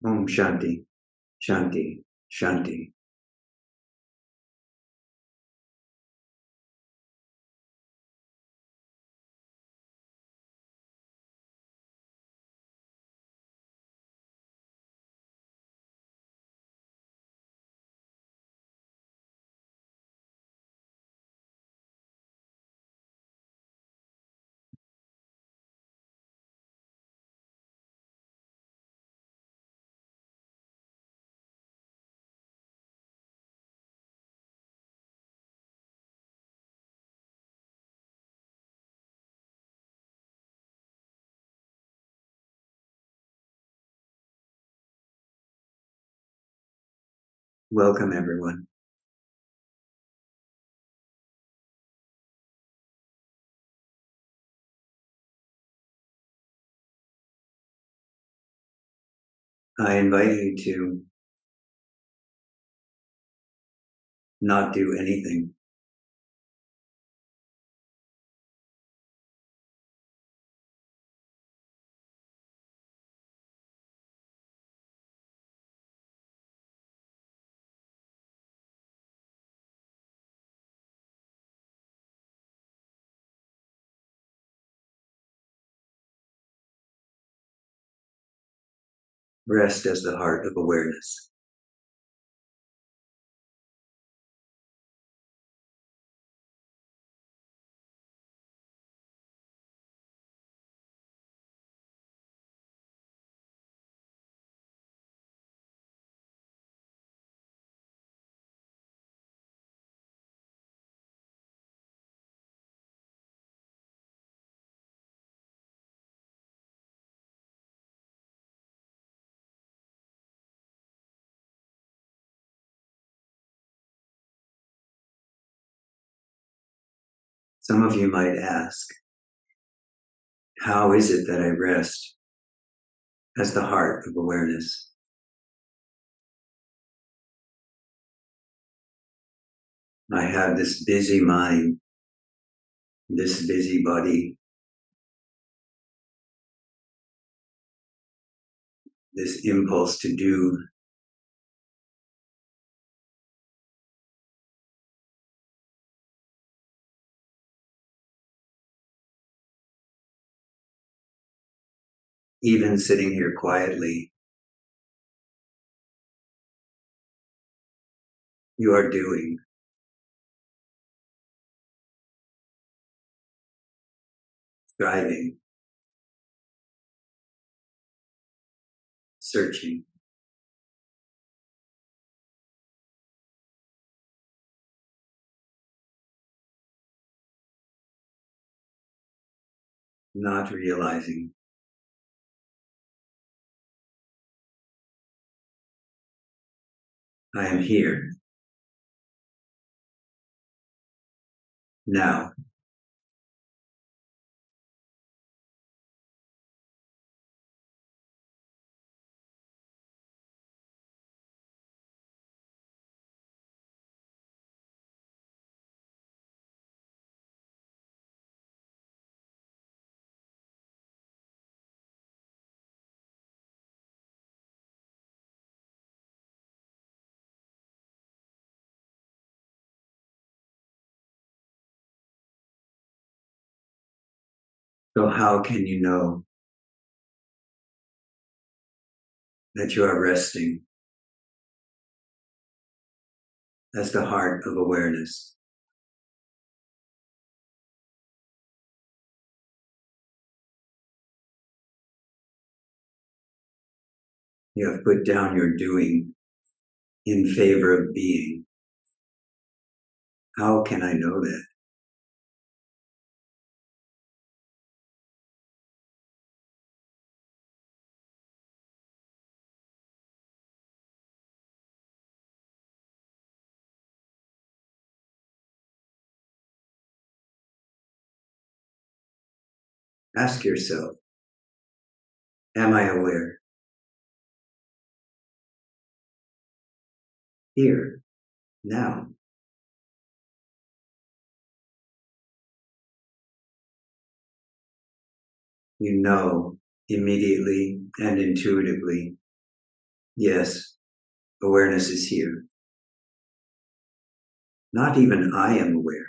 Om Shanti, Shanti, Shanti. Welcome, everyone. I invite you to not do anything. Rest as the heart of awareness. Some of you might ask, how is it that I rest as the heart of awareness? I have this busy mind, this busy body, this impulse to do. Even sitting here quietly, you are doing. Striving, searching. Not realizing I am here now. So how can you know that you are resting as the heart of awareness? You have put down your doing in favor of being. How can I know that? Ask yourself, am I aware? Here, now. You know immediately and intuitively Yes, awareness is here. Not even I am aware.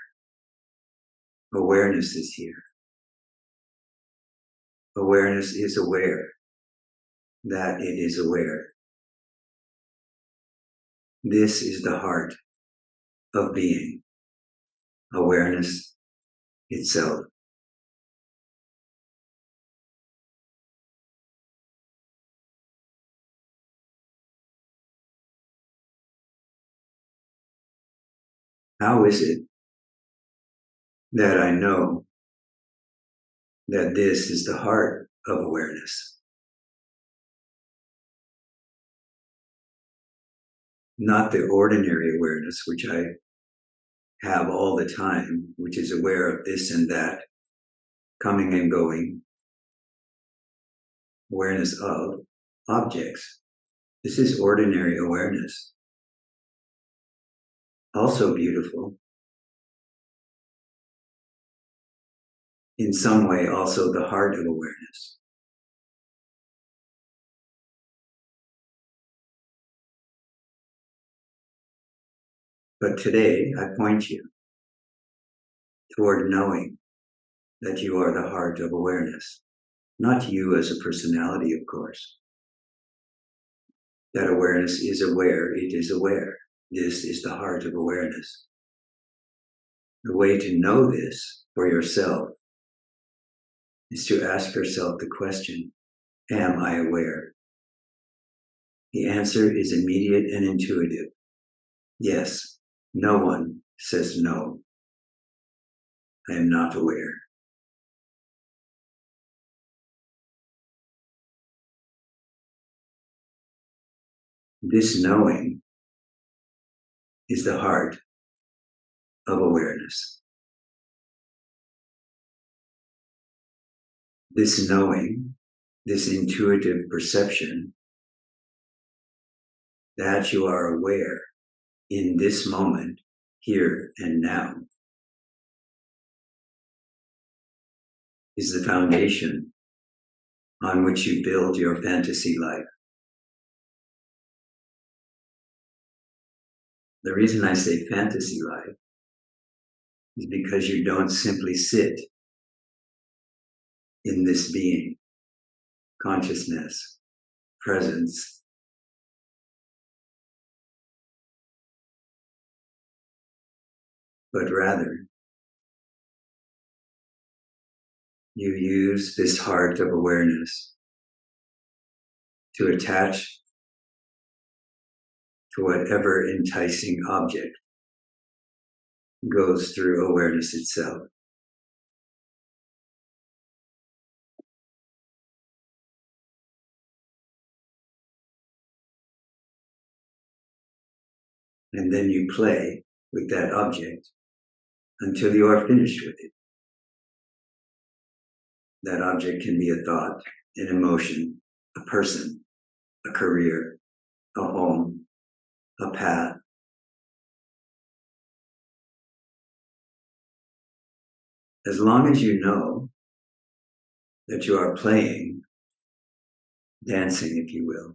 Awareness is here. Awareness is aware that it is aware. This is the heart of being, awareness itself. How is it that I know that this is the heart of awareness? Not the ordinary awareness, which I have all the time, which is aware of this and that, coming and going, awareness of objects. This is ordinary awareness. Also beautiful. In some way, also the heart of awareness. But today, I point you toward knowing that you are the heart of awareness. Not you as a personality, of course. That awareness is aware, it is aware. This is the heart of awareness. The way to know this for yourself is to ask yourself the question, am I aware? The answer is immediate and intuitive. Yes, no one says no. I am not aware. This knowing is the heart of awareness. This knowing, this intuitive perception that you are aware in this moment, here and now, is the foundation on which you build your fantasy life. The reason I say fantasy life is because you don't simply sit in this being, consciousness, presence, but rather you use this heart of awareness to attach to whatever enticing object goes through awareness itself. And then you play with that object until you are finished with it. That object can be a thought, an emotion, a person, a career, a home, a path. As long as you know that you are playing, dancing, if you will,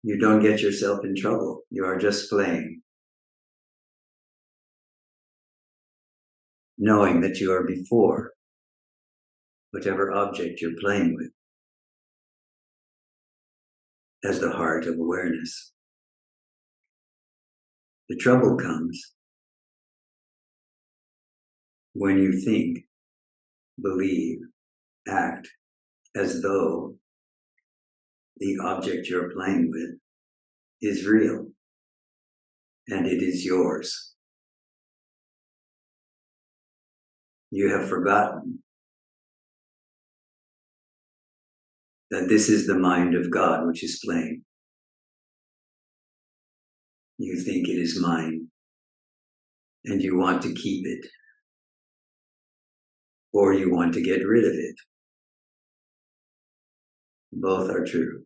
you don't get yourself in trouble. You are just playing, knowing that you are before whatever object you're playing with as the heart of awareness. The trouble comes when you think, believe, act as though the object you're playing with is real and it is yours. You have forgotten that this is the mind of God which is playing. You think it is mine and you want to keep it, or you want to get rid of it. Both are true.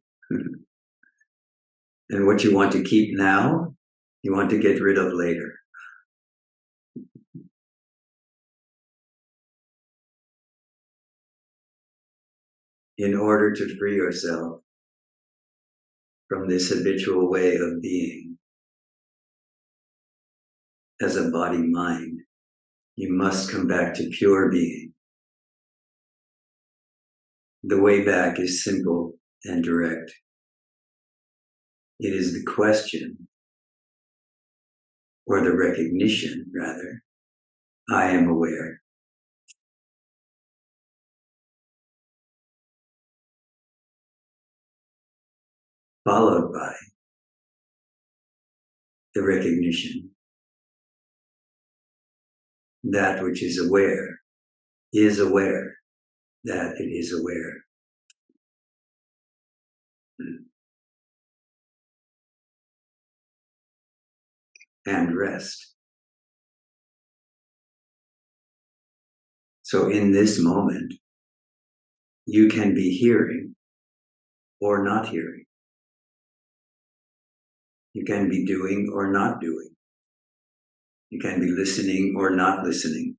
And what you want to keep now, you want to get rid of later. In order to free yourself from this habitual way of being as a body-mind. You must come back to pure being. The way back is simple and direct. It is the question, or the recognition, rather, I am aware. Followed by the recognition, that which is aware that it is aware. And rest. So in this moment, you can be hearing or not hearing. You can be doing or not doing. You can be listening or not listening.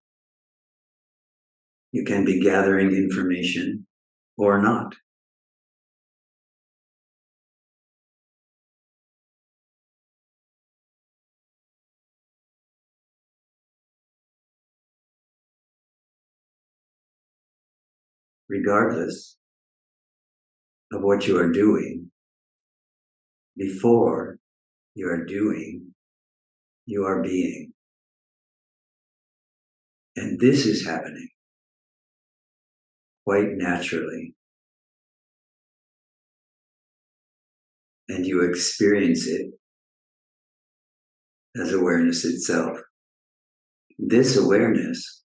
You can be gathering information or not. Regardless of what you are doing, before you are doing, you are being. And this is happening quite naturally. And you experience it as awareness itself. This awareness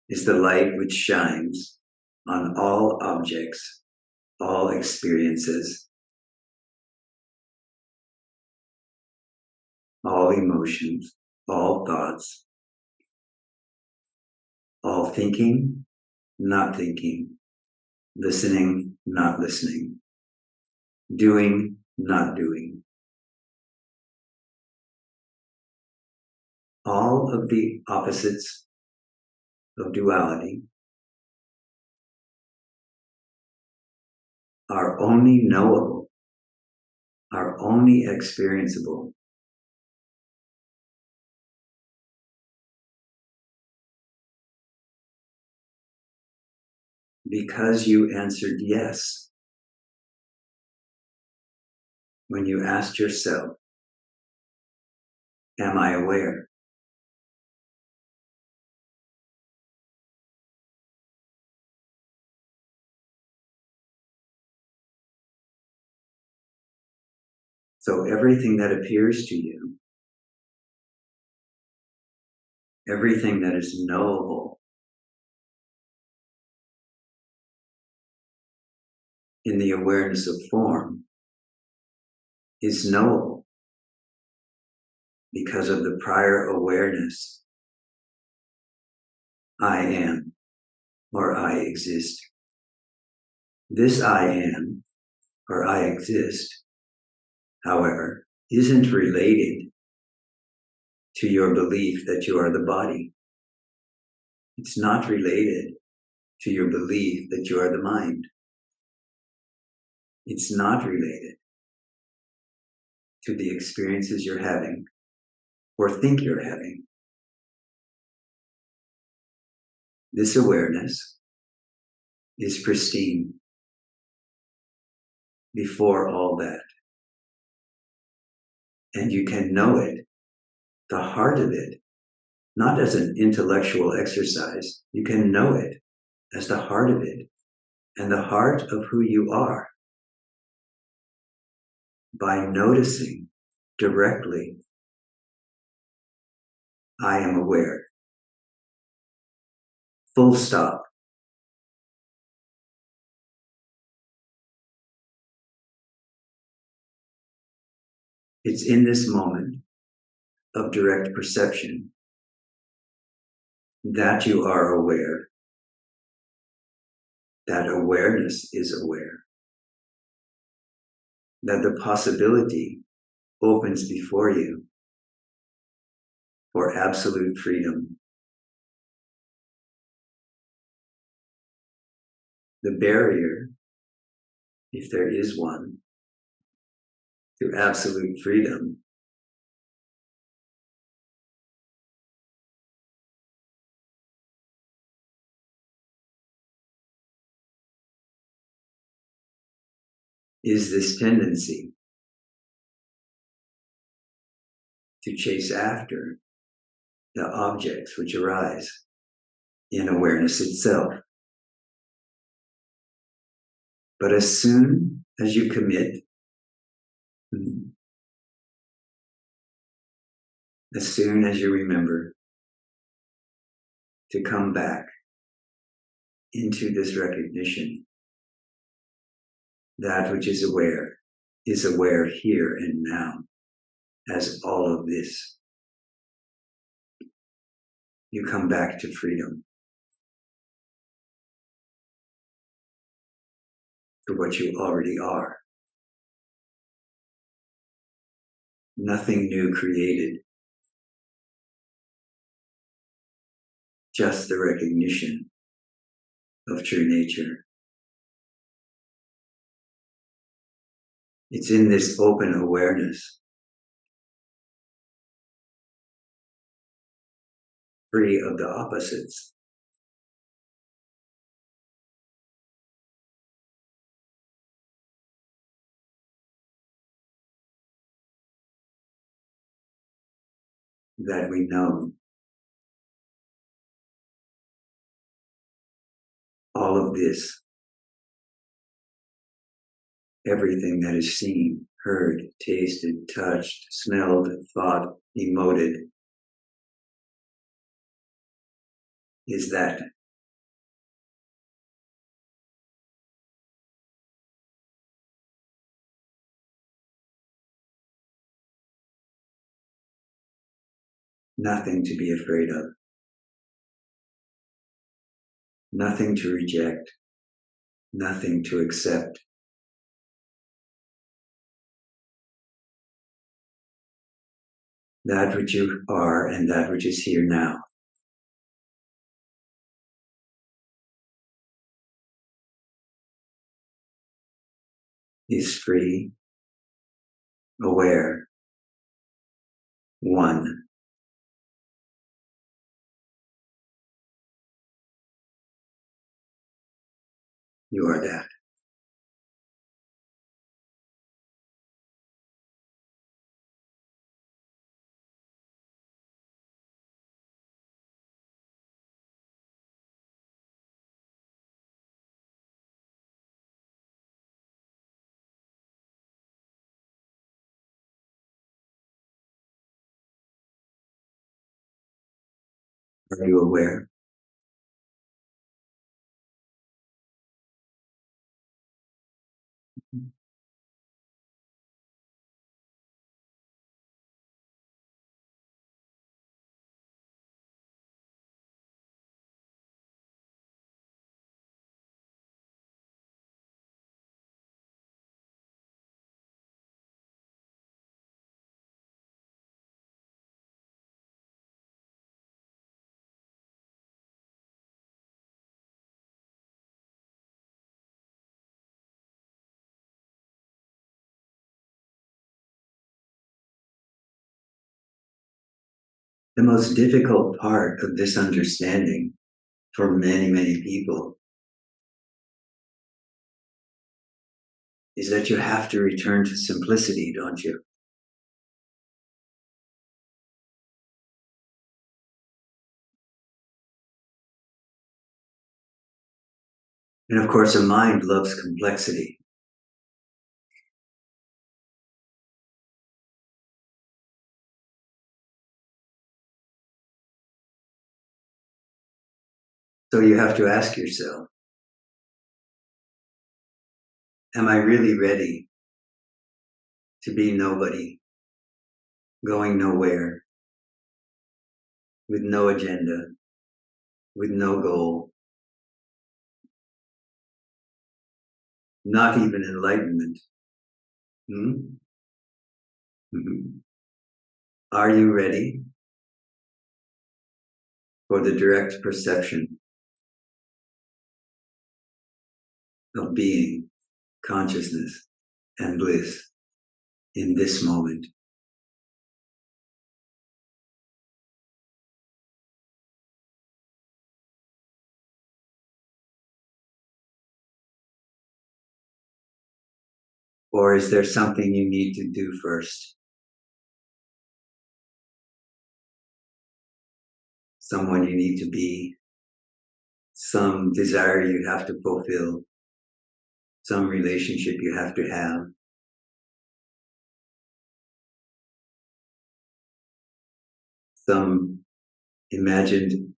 is the light which shines on all objects, all experiences, all emotions, all thoughts, all thinking, not thinking, listening, not listening, doing, not doing. All of the opposites of duality are only knowable, are only experienceable because you answered yes when you asked yourself, am I aware? So everything that appears to you, everything that is knowable in the awareness of form is knowable because of the prior awareness, I am, or I exist. This I am, or I exist, however, isn't related to your belief that you are the body. It's not related to your belief that you are the mind. It's not related to the experiences you're having or think you're having. This awareness is pristine before all that. And you can know it, the heart of it, not as an intellectual exercise. You can know it as the heart of it and the heart of who you are by noticing directly, I am aware. Full stop. It's in this moment of direct perception that you are aware, that awareness is aware, that the possibility opens before you for absolute freedom. The barrier if there is one, to absolute freedom, is this tendency to chase after the objects which arise in awareness itself. But as soon as you commit, as soon as you remember to come back into this recognition, that which is aware here and now as all of this. You come back to freedom, to what you already are. Nothing new created, just the recognition of true nature. It's in this open awareness, free of the opposites, that we know all of this, everything that is seen, heard, tasted, touched, smelled, thought, emoted, is that. Nothing to be afraid of, nothing to reject, nothing to accept. That which you are and that which is here now. Is free, aware, one. You are that. Are you aware? The most difficult part of this understanding for many, many people is that you have to return to simplicity, don't you? And of course, a mind loves complexity. So you have to ask yourself, am I really ready to be nobody, going nowhere, with no agenda, with no goal, not even enlightenment? Are you ready for the direct perception of being consciousness and bliss in this moment. Or is there something you need to do first? Someone you need to be, some desire you have to fulfill, some relationship you have to have, some imagined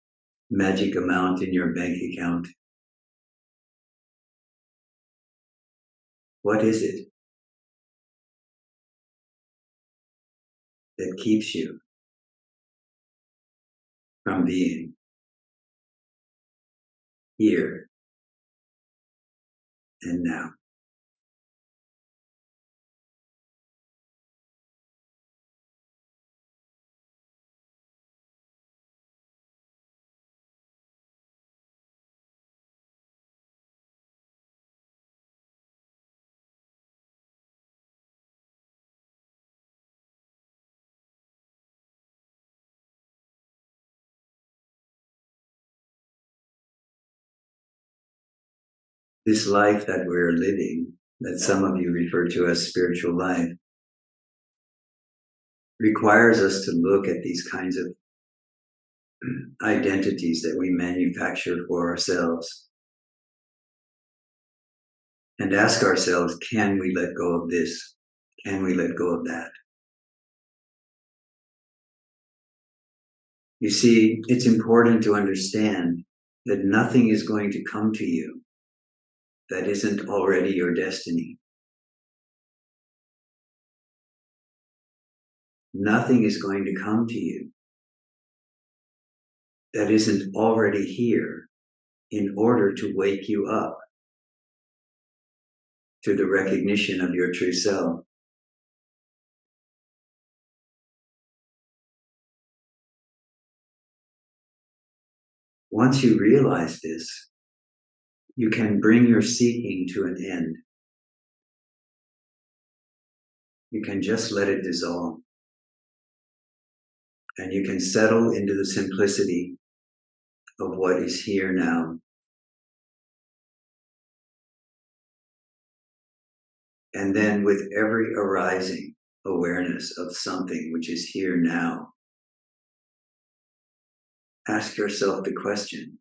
magic amount in your bank account. What is it that keeps you from being here and now? This life that we're living, that some of you refer to as spiritual life, requires us to look at these kinds of identities that we manufacture for ourselves and ask ourselves, can we let go of this? Can we let go of that? You see, it's important to understand that nothing is going to come to you that isn't already your destiny. Nothing is going to come to you that isn't already here in order to wake you up to the recognition of your true self. Once you realize this, you can bring your seeking to an end. You can just let it dissolve. And you can settle into the simplicity of what is here now. And then with every arising awareness of something which is here now, ask yourself the question,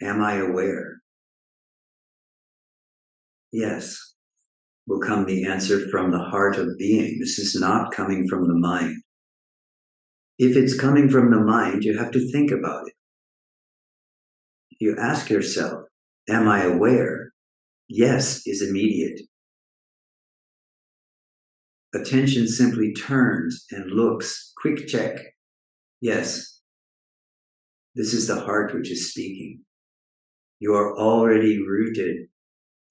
am I aware? Yes, will come the answer from the heart of being. This is not coming from the mind. If it's coming from the mind, you have to think about it. If you ask yourself, am I aware? Yes is immediate. Attention simply turns and looks, quick check. Yes, this is the heart which is speaking. You are already rooted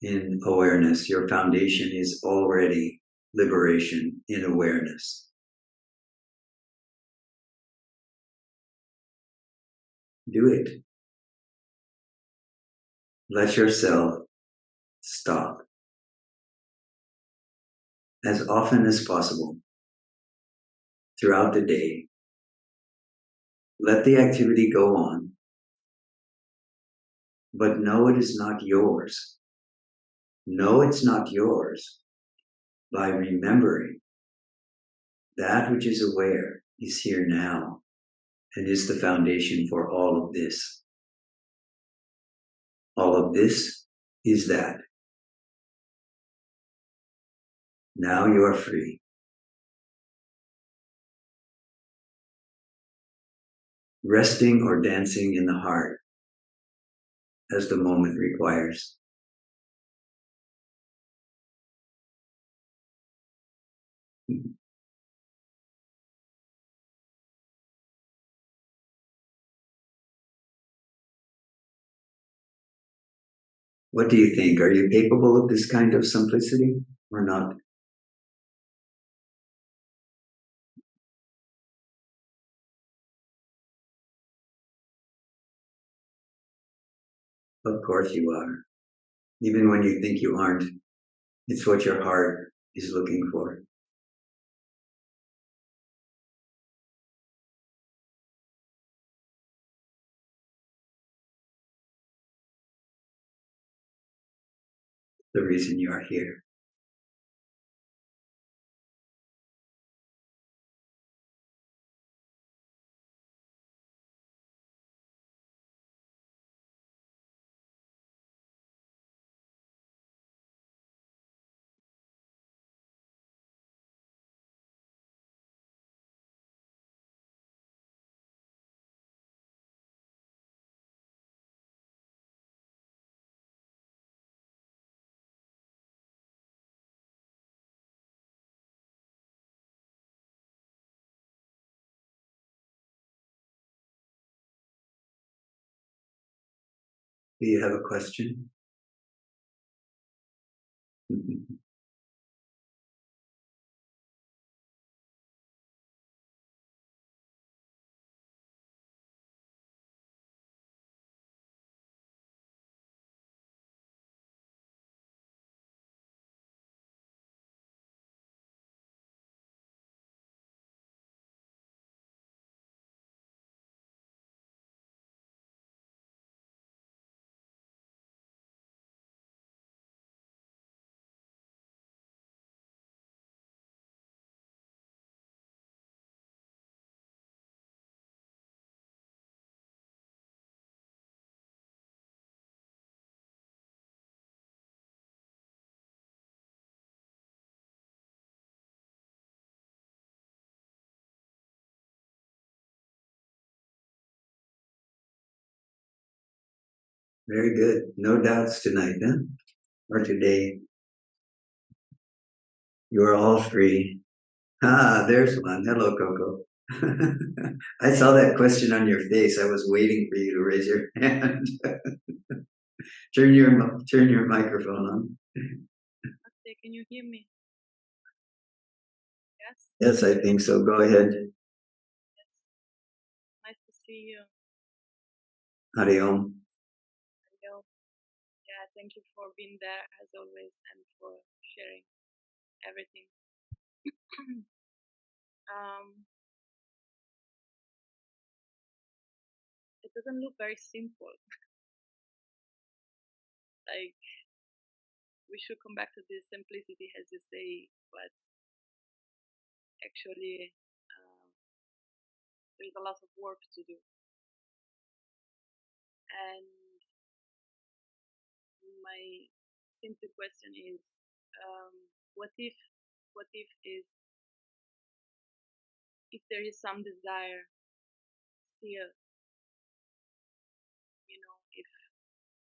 in awareness. Your foundation is already liberation in awareness. Do it. Let yourself stop as often as possible throughout the day. Let the activity go on, but know it is not yours. Know it's not yours by remembering that which is aware is here now and is the foundation for all of this. All of this is that. Now you are free. Resting or dancing in the heart as the moment requires. What do you think? Are you capable of this kind of simplicity or not? Of course you are. Even when you think you aren't. It's what your heart is looking for. The reason you are here. Do you have a question? Very good. No doubts tonight, huh? Or today. You are all free. Ah, there's one. Hello, Coco. I saw that question on your face. I was waiting for you to raise your hand. Turn your microphone on. Okay, can you hear me? Yes? Yes, I think so. Go ahead. Yes. Nice to see you. Hariom. Hello. Yeah, thank you for being there as always and for sharing everything. It doesn't look very simple. Like, we should come back to this simplicity, as you say, but actually, there's a lot of work to do. And my simple question is, what if is if there is some desire still, if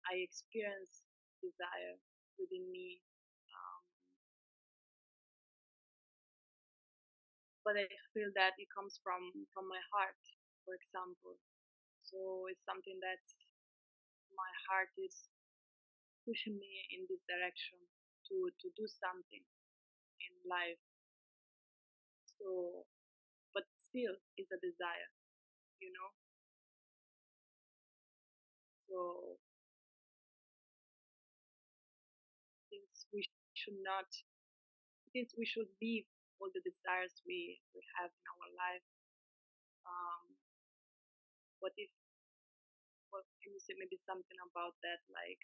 I experience desire within me, but I feel that it comes from my heart, for example. So it's something that my heart is pushing me in this direction to do something in life. So, but still, it's a desire, you know. So, since we should not, since we should leave all the desires we have in our life, what if? What can you say? Maybe something about that, like.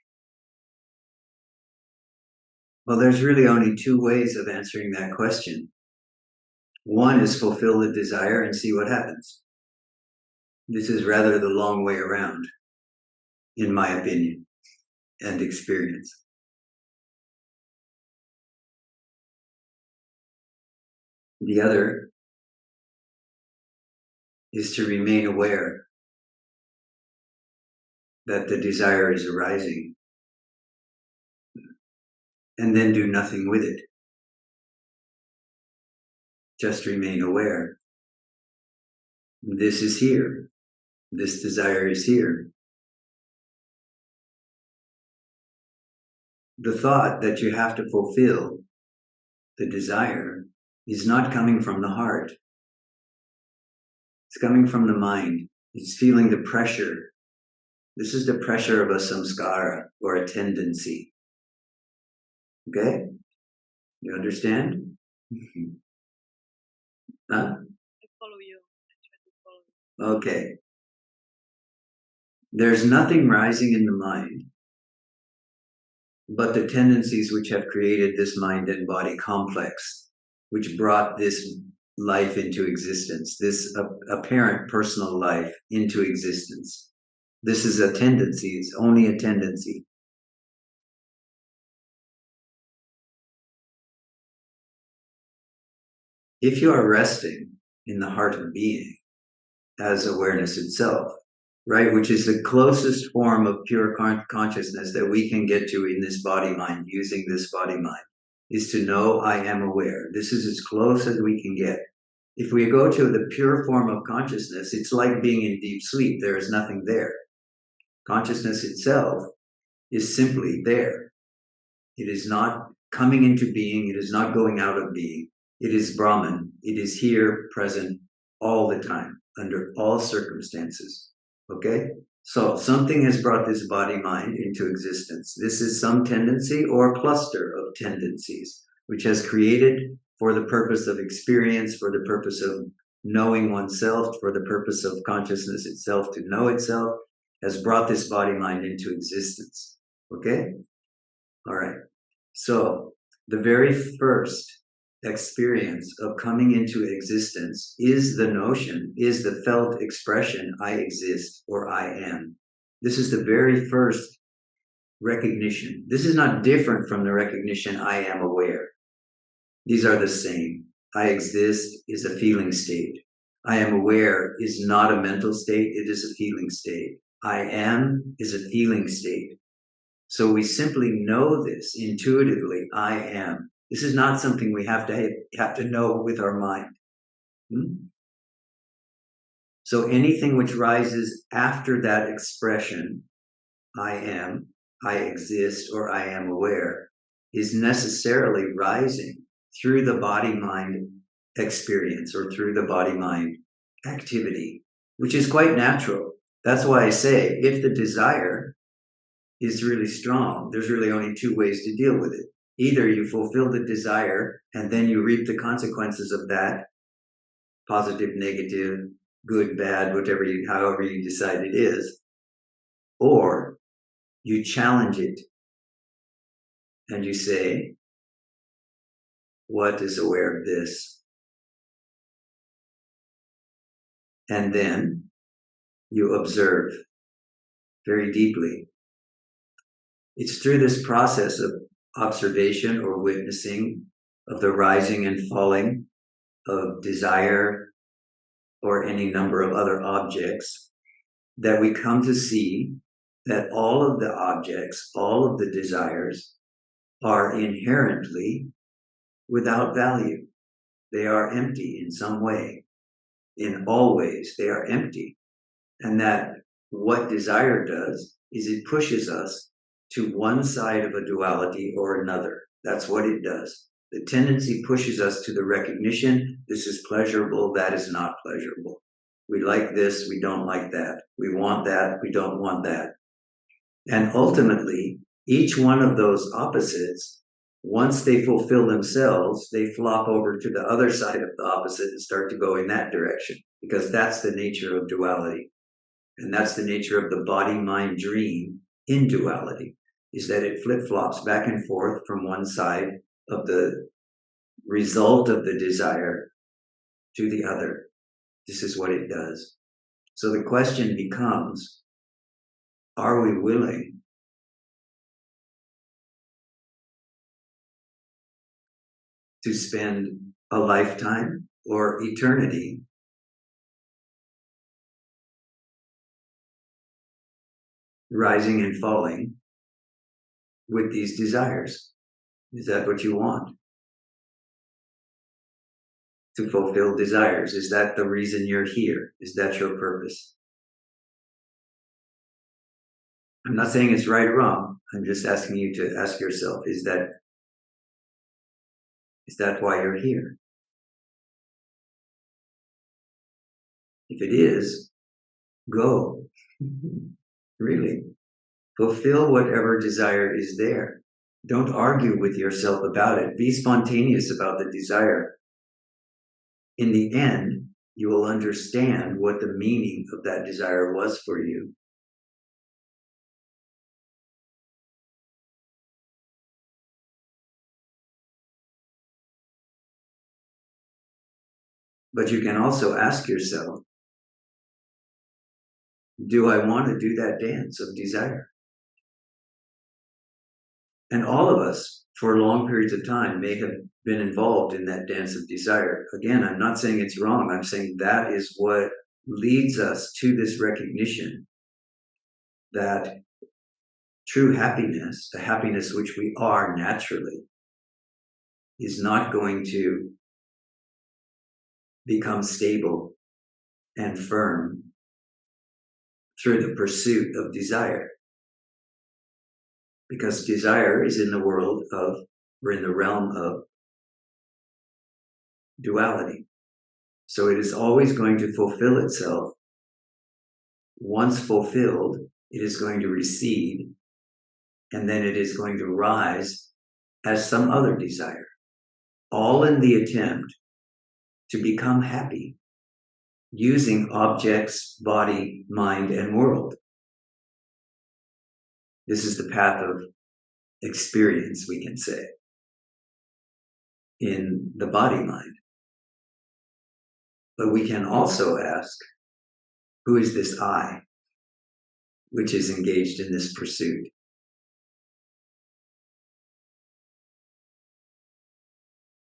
Well, there's really only two ways of answering that question. One is fulfill the desire and see what happens. This is rather the long way around, in my opinion and experience. The other is to remain aware that the desire is arising and then do nothing with it. Just remain aware. This is here. This desire is here. The thought that you have to fulfill the desire is not coming from the heart. It's coming from the mind. It's feeling the pressure. This is the pressure of a samskara or a tendency. Okay? You understand? Huh? I follow you. I try to follow you. Okay. There's nothing rising in the mind but the tendencies which have created this mind and body complex, which brought this life into existence, this apparent personal life into existence. This is a tendency, it's only a tendency. If you are resting in the heart of being as awareness itself, right, which is the closest form of pure consciousness that we can get to in this body mind, using this body mind, is to know I am aware. This is as close as we can get. If we go to the pure form of consciousness, it's like being in deep sleep. There is nothing there. Consciousness itself is simply there. It is not coming into being. It is not going out of being. It is Brahman. It is here, present, all the time, under all circumstances. Okay? So something has brought this body-mind into existence. This is some tendency or cluster of tendencies, which has created for the purpose of experience, for the purpose of knowing oneself, for the purpose of consciousness itself to know itself, has brought this body-mind into existence. Okay? All right. So the very first experience of coming into existence is the notion, is the felt expression, I exist or I am. This is the very first recognition. This is not different from the recognition, I am aware. These are the same. I exist is a feeling state. I am aware is not a mental state, it is a feeling state. I am is a feeling state. So we simply know this intuitively, I am. This is not something we have to know with our mind. So anything which rises after that expression, I am, I exist, or I am aware, is necessarily rising through the body-mind experience or through the body-mind activity, which is quite natural. That's why I say, if the desire is really strong, there's really only two ways to deal with it. Either you fulfill the desire and then you reap the consequences of that, positive, negative, good, bad, however you decide it is, or you challenge it and you say, what is aware of this? And then you observe very deeply. It's through this process of observation or witnessing of the rising and falling of desire or any number of other objects that we come to see that all of the objects, all of the desires are inherently without value. They are empty in some way. In all ways, they are empty. And that what desire does is it pushes us to one side of a duality or another. That's what it does. The tendency pushes us to the recognition, this is pleasurable, that is not pleasurable. We like this, we don't like that. We want that, we don't want that. And ultimately, each one of those opposites, once they fulfill themselves, they flop over to the other side of the opposite and start to go in that direction, because that's the nature of duality. And that's the nature of the body-mind dream in duality, is that it flip-flops back and forth from one side of the result of the desire to the other. This is what it does. So the question becomes, are we willing to spend a lifetime or eternity rising and falling with these desires? Is that what you want? To fulfill desires? Is that the reason you're here? Is that your purpose? I'm not saying it's right or wrong. I'm just asking you to ask yourself, is that why you're here? If it is, go. Really. Fulfill whatever desire is there. Don't argue with yourself about it. Be spontaneous about the desire. In the end, you will understand what the meaning of that desire was for you. But you can also ask yourself, do I want to do that dance of desire? And all of us, for long periods of time, may have been involved in that dance of desire. Again, I'm not saying it's wrong. I'm saying that is what leads us to this recognition that true happiness, the happiness which we are naturally, is not going to become stable and firm through the pursuit of desire. Because desire is in the world of, or in the realm of duality. So it is always going to fulfill itself. Once fulfilled, it is going to recede, and then it is going to rise as some other desire, all in the attempt to become happy, using objects, body, mind, and world. This is the path of experience, we can say, in the body-mind. But we can also ask, who is this I, which is engaged in this pursuit?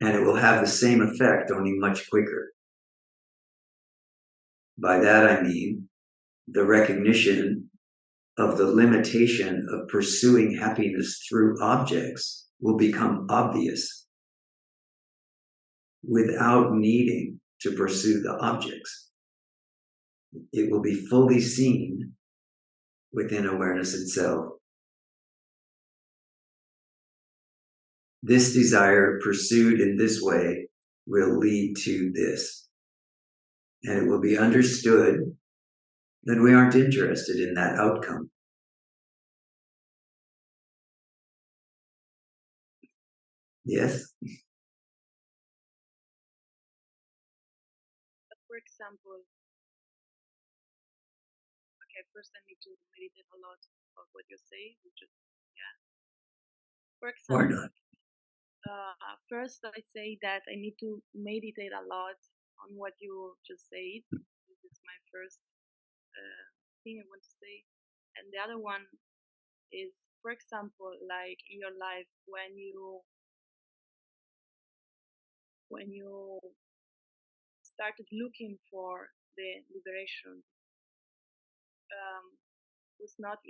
And it will have the same effect, only much quicker. By that I mean the recognition of the limitation of pursuing happiness through objects will become obvious without needing to pursue the objects. It will be fully seen within awareness itself. This desire pursued in this way will lead to this. And it will be understood that we aren't interested in that outcome. Yes? For example, okay, first I need to meditate a lot about what you say. Yeah. For Or example, not. First I say that I need to meditate a lot on what you just said. This is my first thing I want to say. And the other one is, for example, like in your life when you started looking for the liberation, was not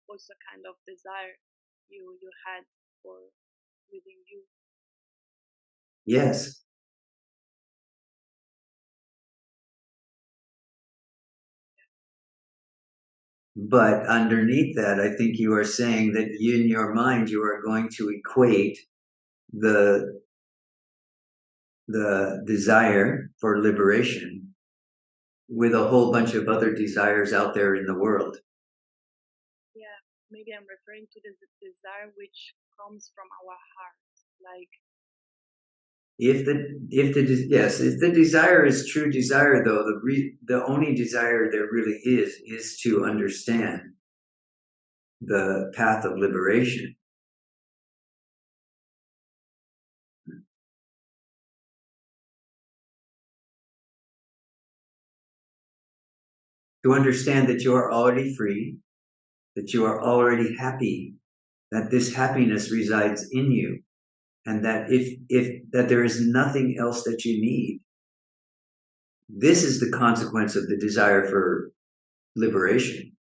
also kind of desire you had for within you. Yes. But underneath that, I think you are saying that in your mind, you are going to equate the desire for liberation with a whole bunch of other desires out there in the world. Yeah, maybe I'm referring to this desire which comes from our heart, like if the desire is true desire, though, the only desire there really is to understand the path of liberation. To understand that you are already free, that you are already happy, that this happiness resides in you, and that that there is nothing else that you need. This is the consequence of the desire for liberation,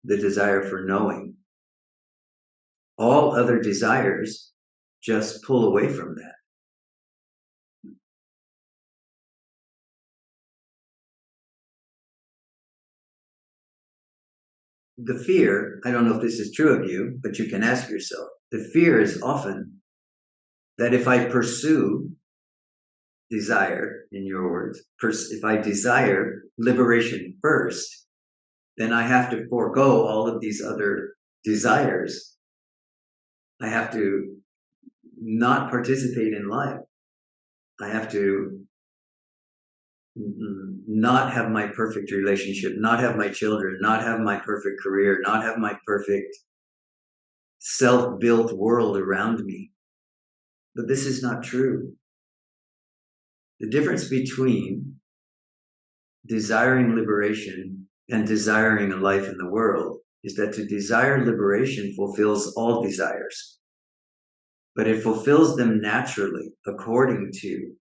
the desire for knowing. All other desires just pull away from that. The fear, I don't know if this is true of you, but you can ask yourself, the fear is often that if I pursue desire, in your words, if I desire liberation first, then I have to forego all of these other desires I have to not participate in life. I have to not have my perfect relationship, not have my children, not have my perfect career, not have my perfect self-built world around me. But this is not true. The difference between desiring liberation and desiring a life in the world is that to desire liberation fulfills all desires, but it fulfills them naturally according to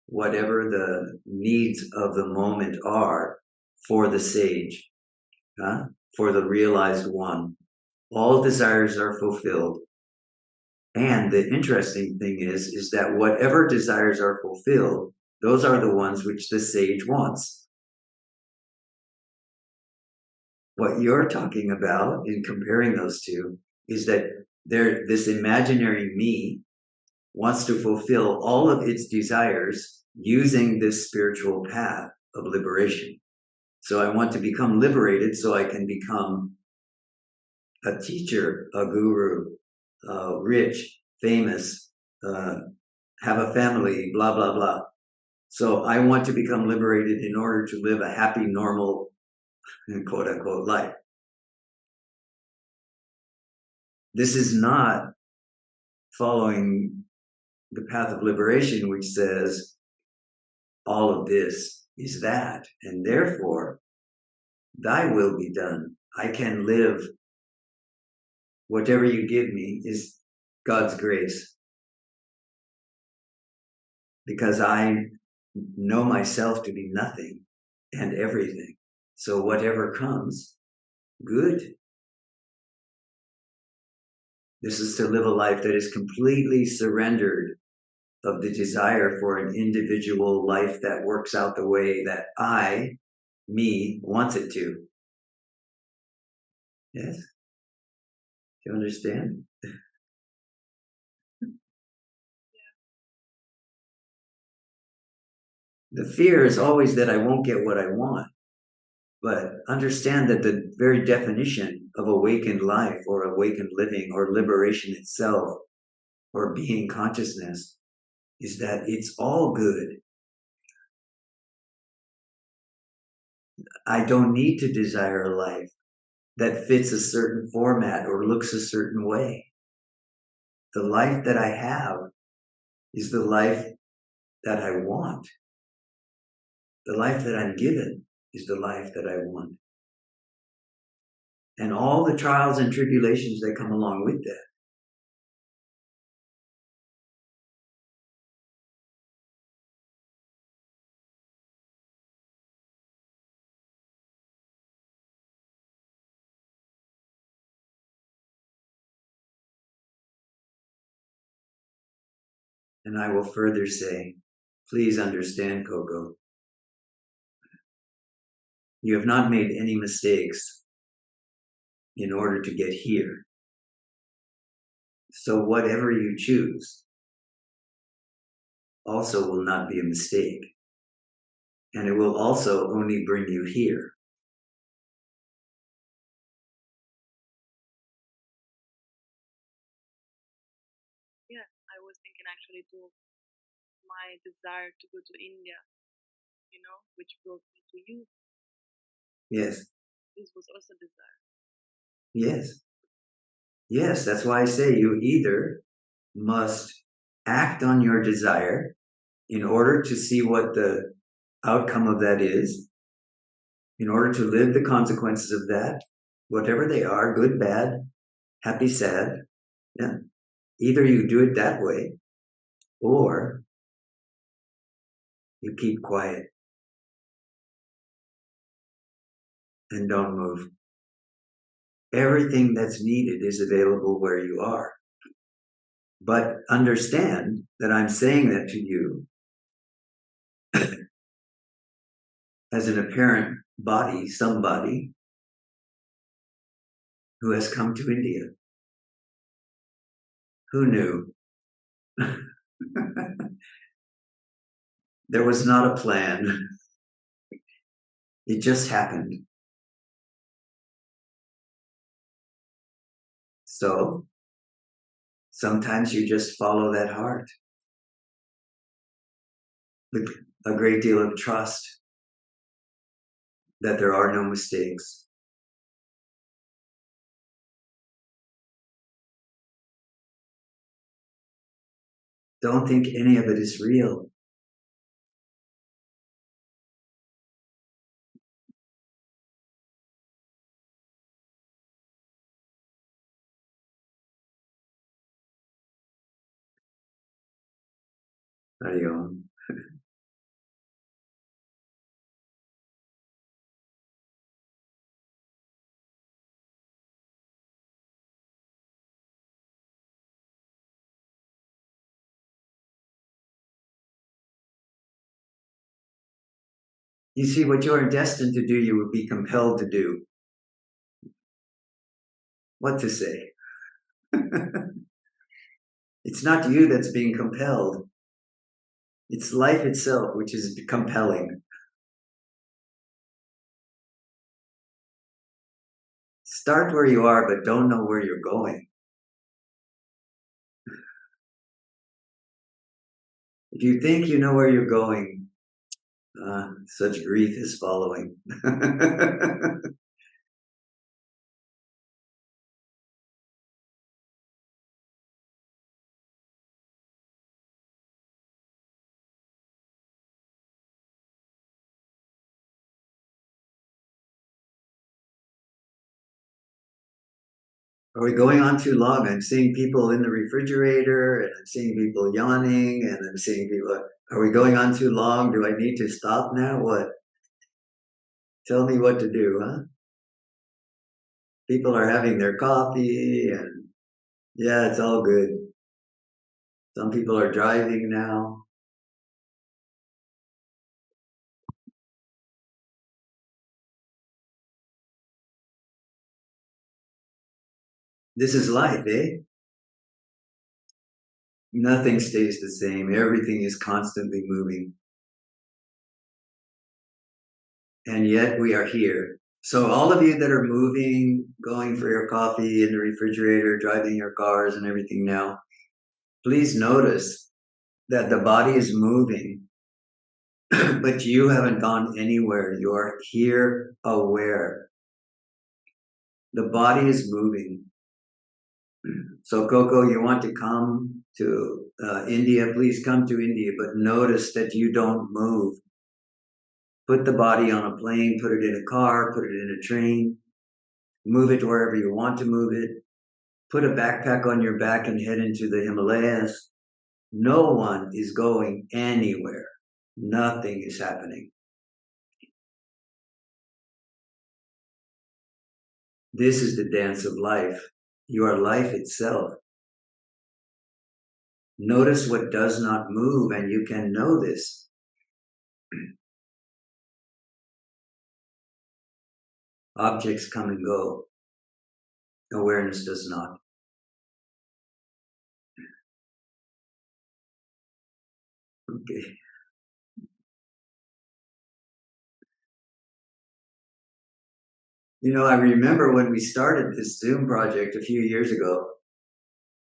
whatever the needs of the moment are for the sage, for the realized one. All desires are fulfilled. And the interesting thing is that whatever desires are fulfilled, those are the ones which the sage wants. What you're talking about in comparing those two is that this imaginary me wants to fulfill all of its desires using this spiritual path of liberation. So I want to become liberated so I can become a teacher, a guru, rich, famous, have a family, blah, blah, blah. So I want to become liberated in order to live a happy, normal, quote unquote, life. This is not following the path of liberation, which says all of this is that, and therefore thy will be done. I can live. Whatever you give me is God's grace, because I know myself to be nothing and everything. So whatever comes, good. This is to live a life that is completely surrendered of the desire for an individual life that works out the way that me, wants it to. Yes? Do you understand? The fear is always that I won't get what I want. But understand that the very definition of awakened life or awakened living or liberation itself or being consciousness is that it's all good. I don't need to desire a life that fits a certain format or looks a certain way. The life that I have is the life that I want. The life that I'm given is the life that I want. And all the trials and tribulations that come along with that. And I will further say, please understand, Coco, you have not made any mistakes in order to get here. So whatever you choose also will not be a mistake. And it will also only bring you here. Yeah, I was thinking actually to my desire to go to India, which brought me to you. Yes. This was also desire. Yes. Yes, that's why I say you either must act on your desire in order to see what the outcome of that is, in order to live the consequences of that, whatever they are, good, bad, happy, sad. Yeah. Either you do it that way, or you keep quiet and don't move. Everything that's needed is available where you are. But understand that I'm saying that to you as an apparent body, somebody who has come to India. Who knew? There was not a plan. It just happened. So Sometimes you just follow that heart with a great deal of trust that there are no mistakes. Don't think any of it is real. Hari Om. You see, what you are destined to do, you will be compelled to do. What to say? It's not you that's being compelled. It's life itself which is compelling. Start where you are, but don't know where you're going. If you think you know where you're going, such grief is following. Are we going on too long? I'm seeing people in the refrigerator, and I'm seeing people yawning, and I'm seeing people. Are we going on too long? Do I need to stop now? What? Tell me what to do, huh? People are having their coffee, and yeah, it's all good. Some people are driving now. This is life, eh? Nothing stays the same. Everything is constantly moving. And yet we are here. So all of you that are moving, going for your coffee in the refrigerator, driving your cars and everything now, please notice that the body is moving, but you haven't gone anywhere. You're here aware. The body is moving. So Coco, you want to come to India, please come to India, but notice that you don't move. Put the body on a plane, put it in a car, put it in a train, move it wherever you want to move it. Put a backpack on your back and head into the Himalayas. No one is going anywhere. Nothing is happening. This is the dance of life. You are life itself. Notice what does not move, and you can know this. Objects come and go. Awareness does not. Okay. You know, I remember when we started this Zoom project a few years ago,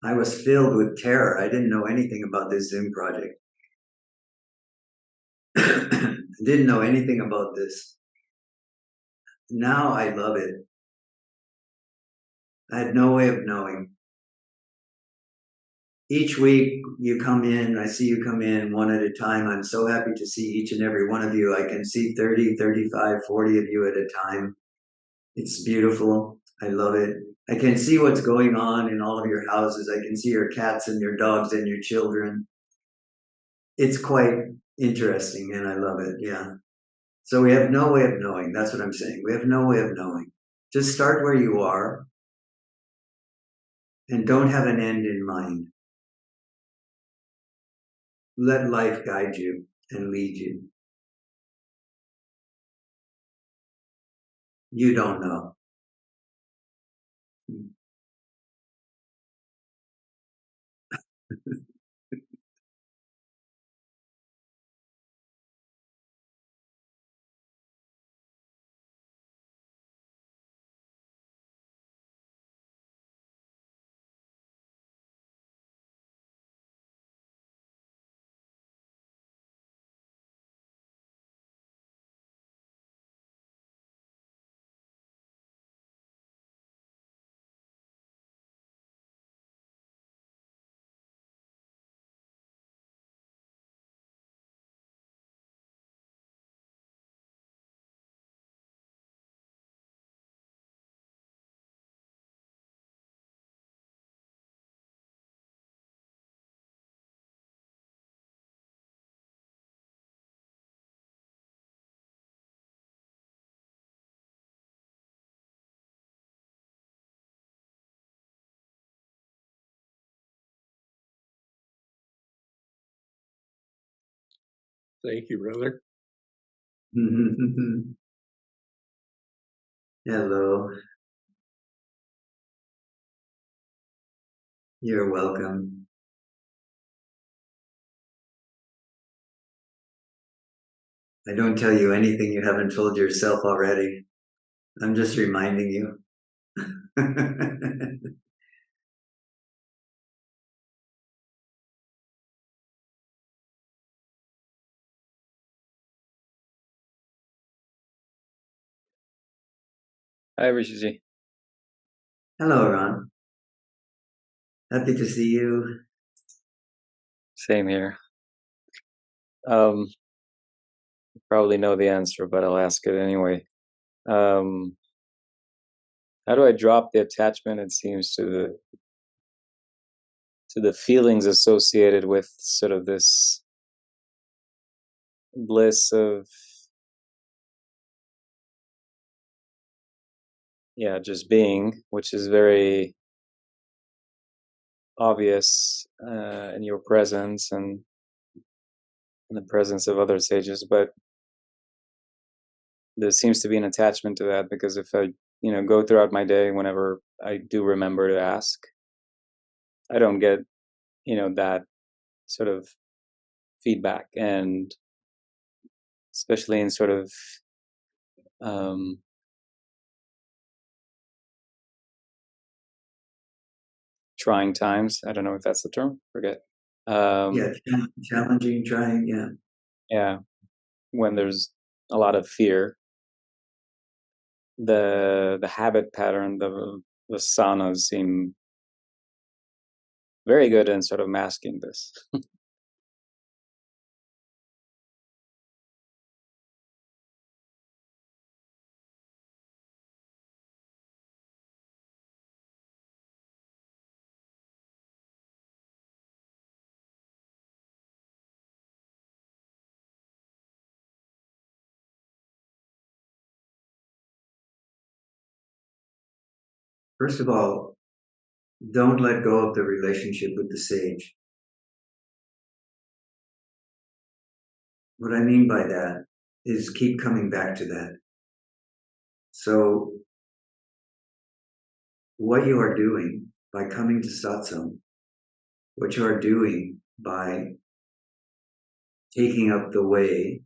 I was filled with terror. I didn't know anything about this Zoom project. Didn't know anything about this. Now I love it. I had no way of knowing. Each week you come in, I see you come in one at a time. I'm so happy to see each and every one of you. I can see 30, 35, 40 of you at a time. It's beautiful. I love it. I can see what's going on in all of your houses. I can see your cats and your dogs and your children. It's quite interesting and I love it. Yeah. So we have no way of knowing. That's what I'm saying. We have no way of knowing. Just start where you are and don't have an end in mind. Let life guide you and lead you. You don't know. Thank you, brother. Hello. You're welcome. I don't tell you anything you haven't told yourself already. I'm just reminding you. Hi, Rishiji. Hello, Ron. Happy to see you. Same here. You probably know the answer, but I'll ask it anyway. How do I drop the attachment, it seems, to the feelings associated with sort of this bliss of, just being, which is very obvious in your presence and in the presence of other sages, but there seems to be an attachment to that, because if I, go throughout my day, whenever I do remember to ask, I don't get, that sort of feedback, and especially in sort of trying times. I don't know if that's the term. Forget. Challenging, trying, yeah. Yeah, when there's a lot of fear, the habit pattern, the sanas seem very good in sort of masking this. First of all, don't let go of the relationship with the sage. What I mean by that is keep coming back to that. So what you are doing by coming to satsang, what you are doing by taking up the way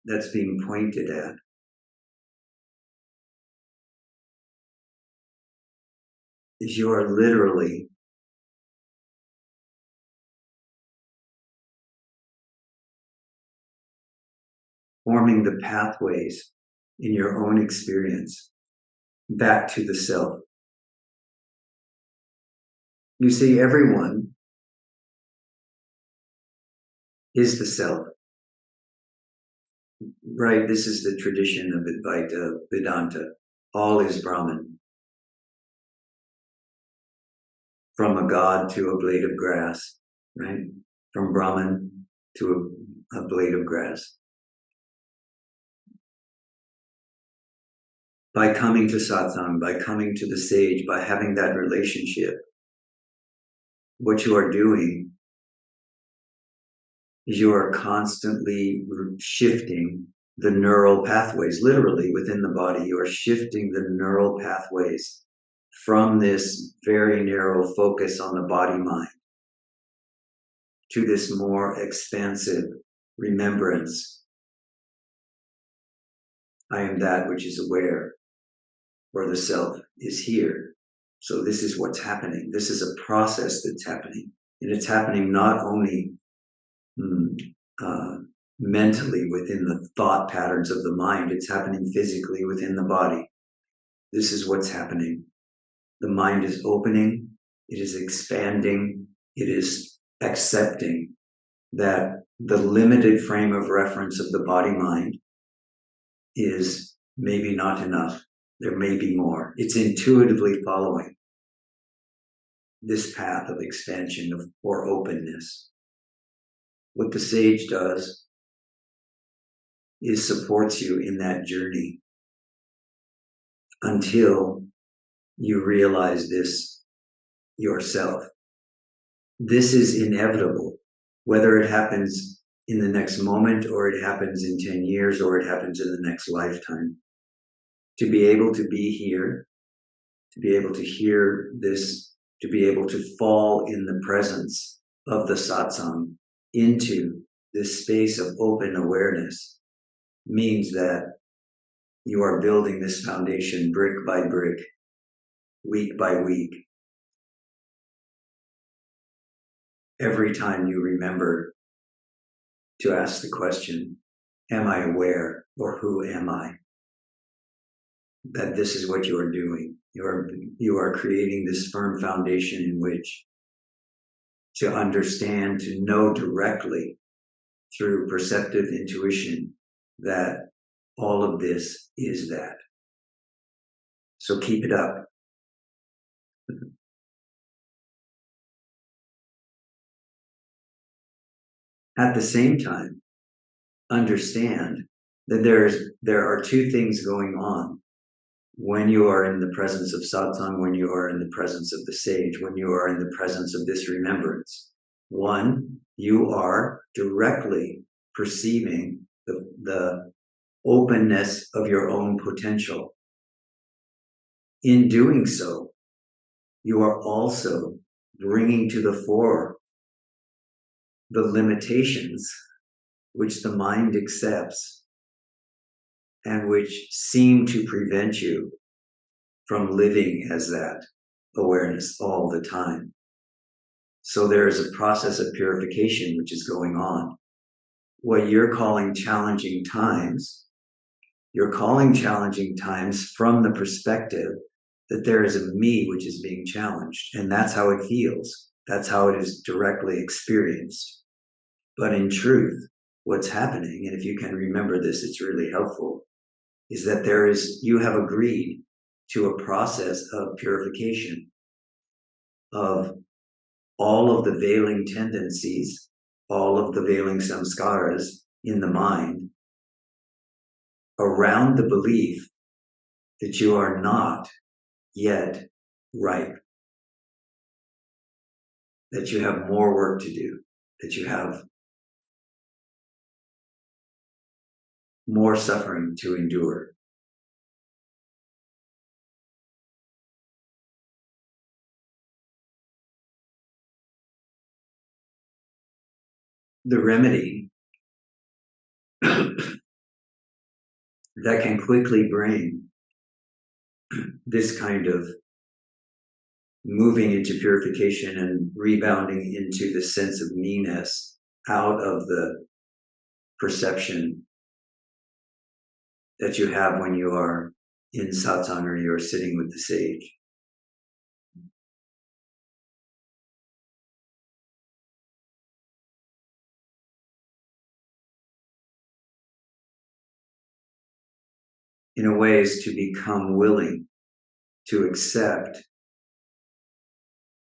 that's being pointed at, is you are literally forming the pathways in your own experience back to the self. You see, everyone is the self, right? This is the tradition of Advaita, Vedanta. All is Brahman. From a god to a blade of grass, right? From Brahman to a blade of grass. By coming to satsang, by coming to the sage, by having that relationship, what you are doing is you are constantly shifting the neural pathways, literally within the body. You are shifting the neural pathways from this very narrow focus on the body-mind to this more expansive remembrance. I am that which is aware, or the self is here. So this is what's happening. This is a process that's happening. And it's happening not only mentally within the thought patterns of the mind, it's happening physically within the body. This is what's happening. The mind is opening, it is expanding, it is accepting that the limited frame of reference of the body-mind is maybe not enough. There may be more. It's intuitively following this path of expansion or openness. What the sage does is supports you in that journey until you realize this yourself. This is inevitable. whether it happens in the next moment or it happens in 10 years or it happens in the next lifetime. To be able to be here, to be able to hear this, to be able to fall in the presence of the satsang into this space of open awareness means that you are building this foundation brick by brick, week by week. Every time you remember to ask the question, am I aware, or who am I? That this is what you are doing. You are creating this firm foundation in which to understand, to know directly through perceptive intuition that all of this is that. So keep it up. At the same time, understand that there are two things going on when you are in the presence of satsang, when you are in the presence of the sage, when you are in the presence of this remembrance. One, you are directly perceiving the openness of your own potential. In doing so, you are also bringing to the fore the limitations which the mind accepts and which seem to prevent you from living as that awareness all the time. So there is a process of purification which is going on. What you're calling challenging times, you're calling challenging times from the perspective that there is a me which is being challenged, and that's how it feels. That's how it is directly experienced. But in truth, what's happening, and if you can remember this, it's really helpful, is that you have agreed to a process of purification of all of the veiling tendencies, all of the veiling samskaras in the mind around the belief that you are not yet ripe, that you have more work to do, that you have more suffering to endure. The remedy that can quickly bring this kind of moving into purification and rebounding into the sense of me-ness out of the perception that you have when you are in satsang or you're sitting with the sage. In a way, is to become willing to accept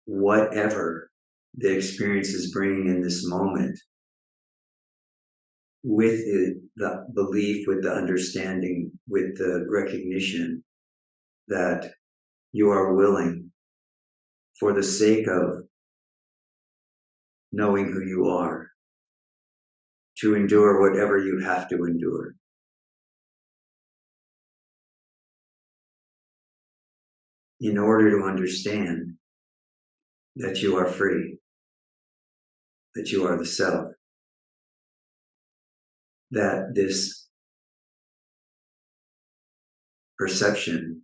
whatever the experience is bringing in this moment with the belief, with the understanding, with the recognition that you are willing, for the sake of knowing who you are, to endure whatever you have to endure. In order to understand that you are free, that you are the self, that this perception,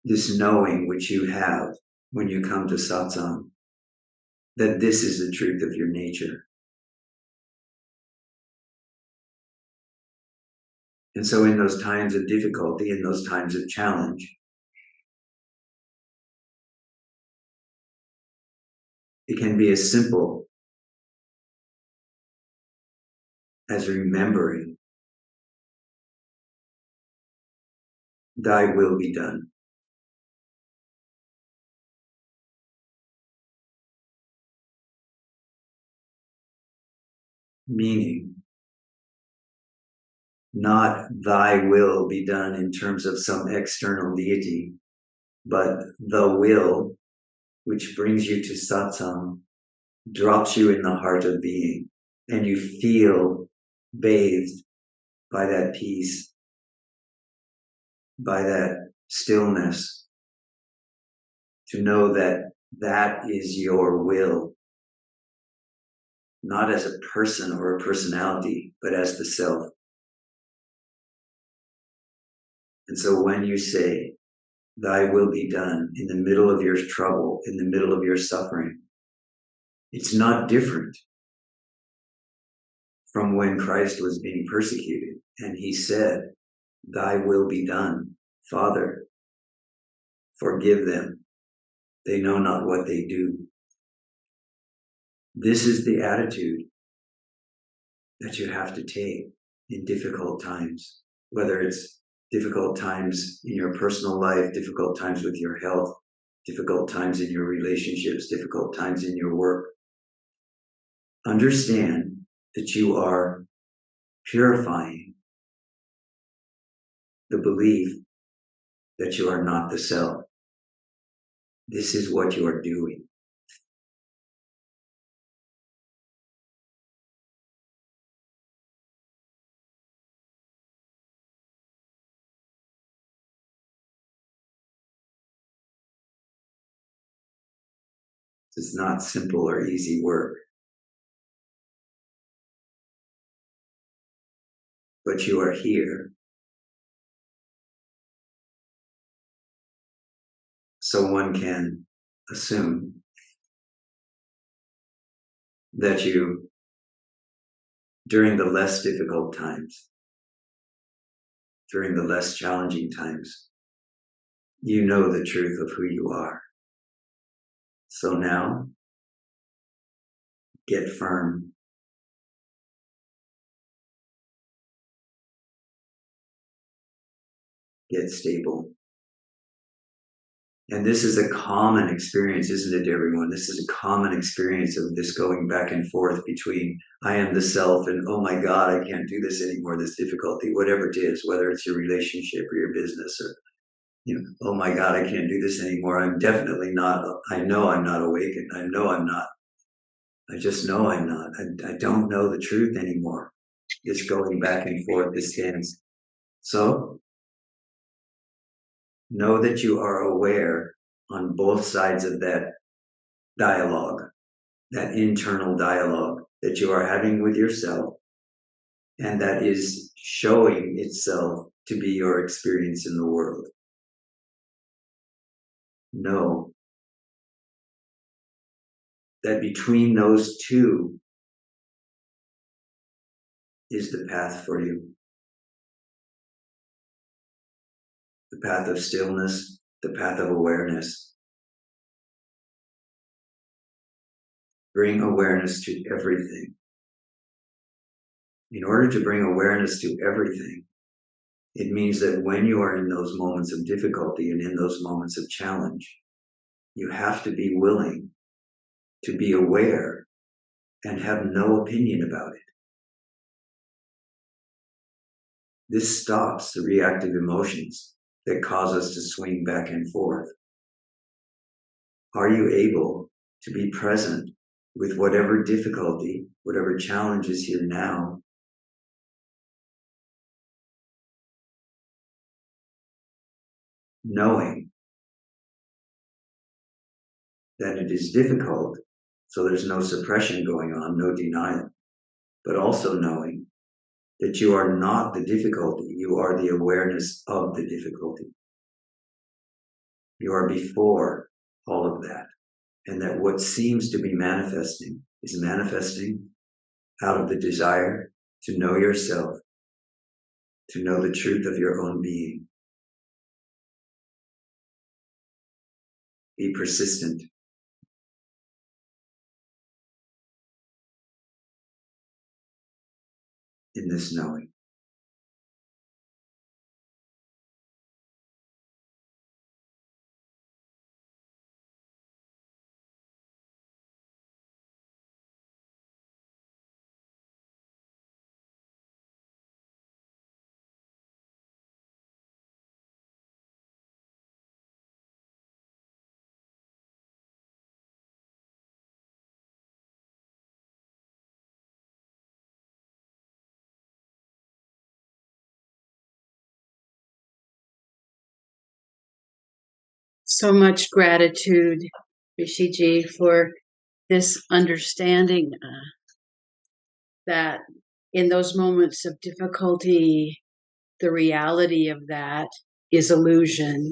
this knowing which you have when you come to satsang, that this is the truth of your nature. And so in those times of difficulty, in those times of challenge, it can be as simple as remembering, thy will be done. Meaning, not thy will be done in terms of some external deity, but the will which brings you to satsang, drops you in the heart of being, and you feel bathed by that peace, by that stillness, to know that that is your will, not as a person or a personality, but as the self. And so when you say, thy will be done, in the middle of your trouble, in the middle of your suffering, it's not different from when Christ was being persecuted. And he said, thy will be done. Father, forgive them. They know not what they do. This is the attitude that you have to take in difficult times, whether it's difficult times in your personal life, difficult times with your health, difficult times in your relationships, difficult times in your work. Understand that you are purifying the belief that you are not the self. This is what you are doing. It's not simple or easy work. But you are here. So one can assume that you, during the less difficult times, during the less challenging times, you know the truth of who you are. So now, get firm. Get stable. And this is a common experience, isn't it, everyone? This is a common experience of this going back and forth between I am the self and, oh my God, I can't do this anymore, this difficulty, whatever it is, whether it's your relationship or your business or, oh my God, I can't do this anymore. I'm definitely not, I know I'm not awakened. I know I'm not. I just know I'm not. I don't know the truth anymore. It's going back and forth, this dance. So, know that you are aware on both sides of that dialogue, that internal dialogue that you are having with yourself, and that is showing itself to be your experience in the world. Know that between those two is the path for you. The path of stillness, the path of awareness. Bring awareness to everything. In order to bring awareness to everything, it means that when you are in those moments of difficulty and in those moments of challenge, you have to be willing to be aware and have no opinion about it. This stops the reactive emotions that cause us to swing back and forth. Are you able to be present with whatever difficulty, whatever challenge is here now, knowing that it is difficult, so there's no suppression going on, no denial, but also knowing that you are not the difficulty, you are the awareness of the difficulty. You are before all of that, and that what seems to be manifesting is manifesting out of the desire to know yourself, to know the truth of your own being. Be persistent. In this knowing. So much gratitude, Rishiji, for this understanding that in those moments of difficulty, the reality of that is illusion.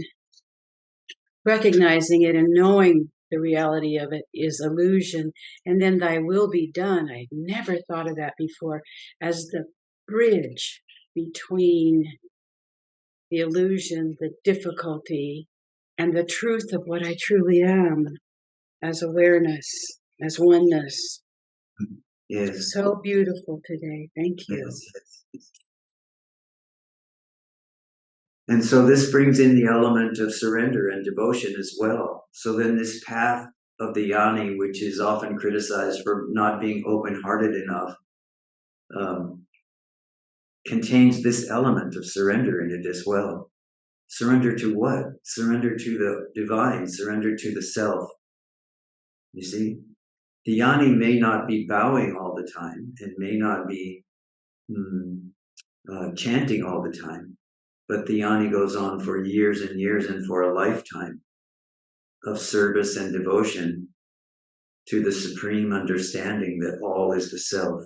Recognizing it and knowing the reality of it is illusion, and then thy will be done. I'd never thought of that before as the bridge between the illusion, the difficulty, and the truth of what I truly am as awareness, as oneness. Yes. So beautiful today. Thank you. Yes. And so this brings in the element of surrender and devotion as well. So then this path of the jnani, which is often criticized for not being open-hearted enough, contains this element of surrender in it as well. Surrender to what? Surrender to the divine, surrender to the self. You see? The jnani may not be bowing all the time and may not be chanting all the time, but the jnani goes on for years and years and for a lifetime of service and devotion to the supreme understanding that all is the self.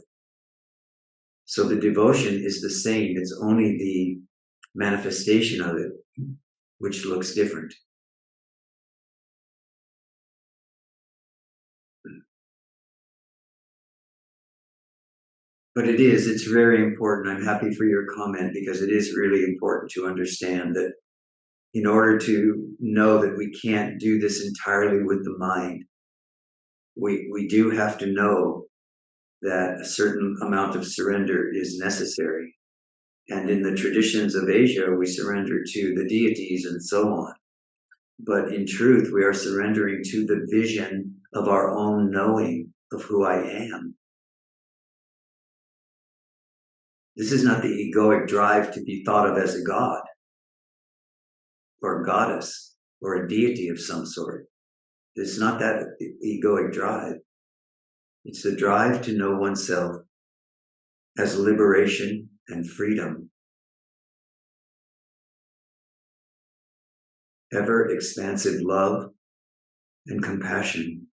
So the devotion is the same, it's only the manifestation of it which looks different. But it's very important. I'm happy for your comment because it is really important to understand that in order to know that we can't do this entirely with the mind, we do have to know that a certain amount of surrender is necessary. And in the traditions of Asia, we surrender to the deities and so on. But in truth, we are surrendering to the vision of our own knowing of who I am. This is not the egoic drive to be thought of as a god or a goddess or a deity of some sort. It's not that egoic drive. It's the drive to know oneself as liberation and freedom. Ever expansive love and compassion.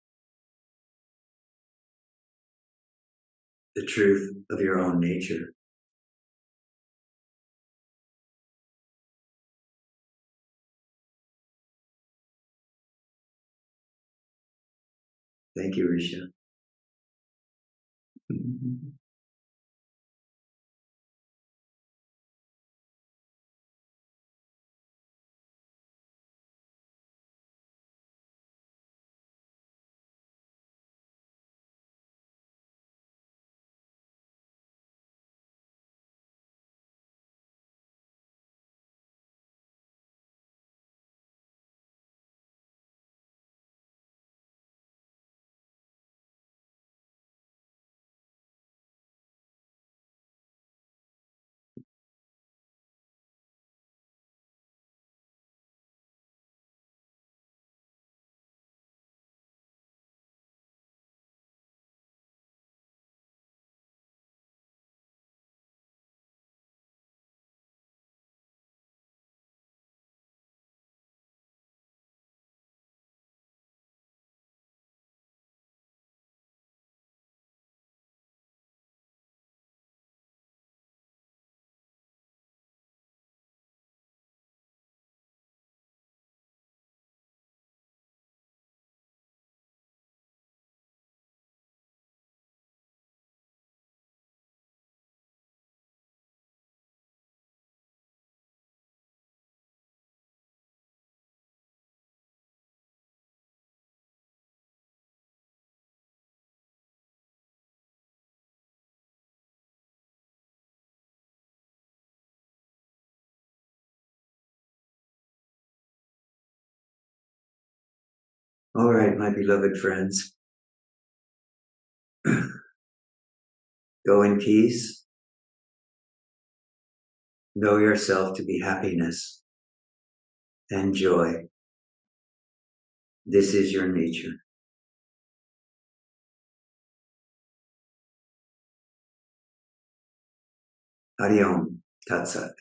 The truth of your own nature. Thank you, Rishi. All right, my beloved friends. Go in peace. Know yourself to be happiness and joy. This is your nature. Hari Om Tat Sat.